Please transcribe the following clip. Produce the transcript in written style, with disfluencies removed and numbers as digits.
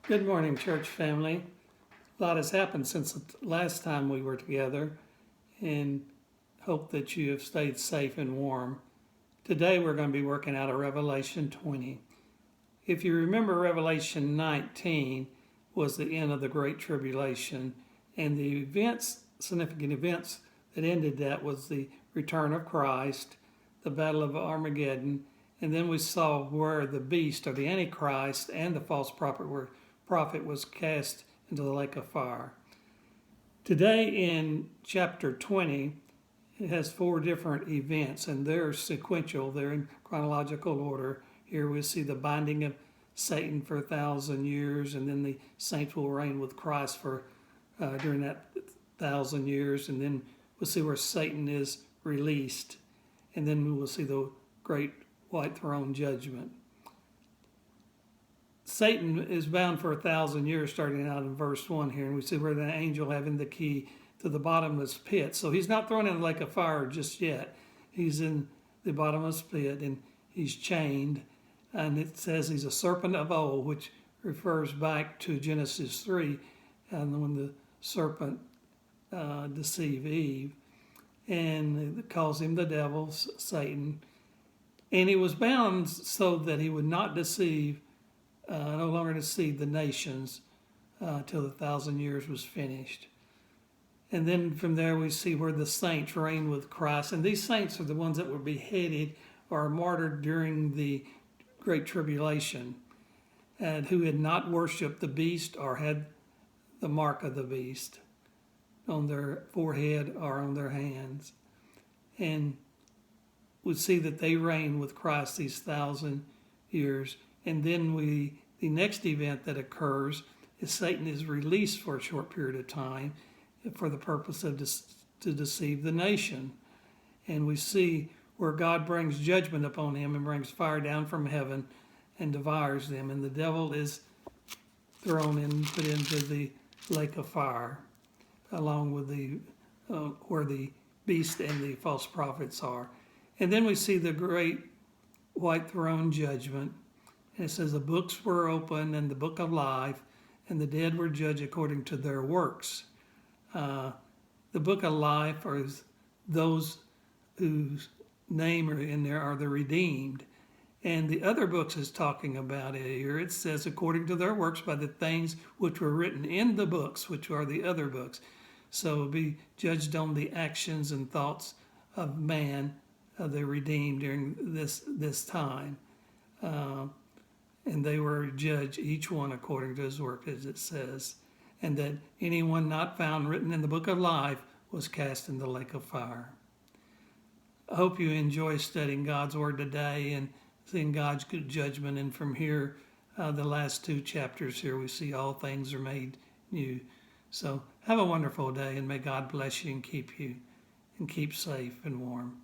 Good morning, church family. A lot has happened since the last time we were together, and hope that you have stayed safe and warm. Today we're going to be working out of Revelation 20. If you remember, Revelation 19 was the end of the Great Tribulation, and the significant events that ended that was the return of Christ, the Battle of Armageddon, and then we saw where the beast, or the Antichrist, and the false prophet was cast into the lake of fire. Today in chapter 20, it has four different events, and they're sequential, they're in chronological order. Here we see the binding of Satan for 1,000 years, and then the saints will reign with Christ for during that 1,000 years, and then we'll see where Satan is released, and then we will see the great white throne judgment. Satan is bound for 1,000 years, starting out in verse 1 here, and we see where the angel having the key to the bottomless pit. So he's not thrown in the lake of fire just yet. He's in the bottomless pit, and he's chained, and it says he's a serpent of old, which refers back to Genesis 3, and when the serpent deceived Eve, and it calls him the devil, Satan. And he was bound so that he would not deceive, no longer deceive the nations till the 1,000 years was finished. And then from there we see where the saints reign with Christ. And these saints are the ones that were beheaded or martyred during the Great Tribulation, and who had not worshipped the beast or had the mark of the beast on their forehead or on their hands. And we see that they reign with Christ these 1,000 years. And then the next event that occurs is Satan is released for a short period of time for the purpose of to deceive the nation. And we see where God brings judgment upon him and brings fire down from heaven and devours them. And the devil is thrown and put into the lake of fire, along with the where the beast and the false prophets are. And then we see the great white throne judgment. And it says the books were opened and the book of life, and the dead were judged according to their works. The book of life are those whose name are in there are the redeemed. And the other books is talking about it here. It says according to their works by the things which were written in the books, which are the other books. So it'll be judged on the actions and thoughts of man, the redeemed during this time. And they were judged, each one according to his work, as it says. And that anyone not found written in the book of life was cast in the lake of fire. I hope you enjoy studying God's word today and seeing God's good judgment. And from here, the last two chapters here, we see all things are made new. So have a wonderful day, and may God bless you and keep safe and warm.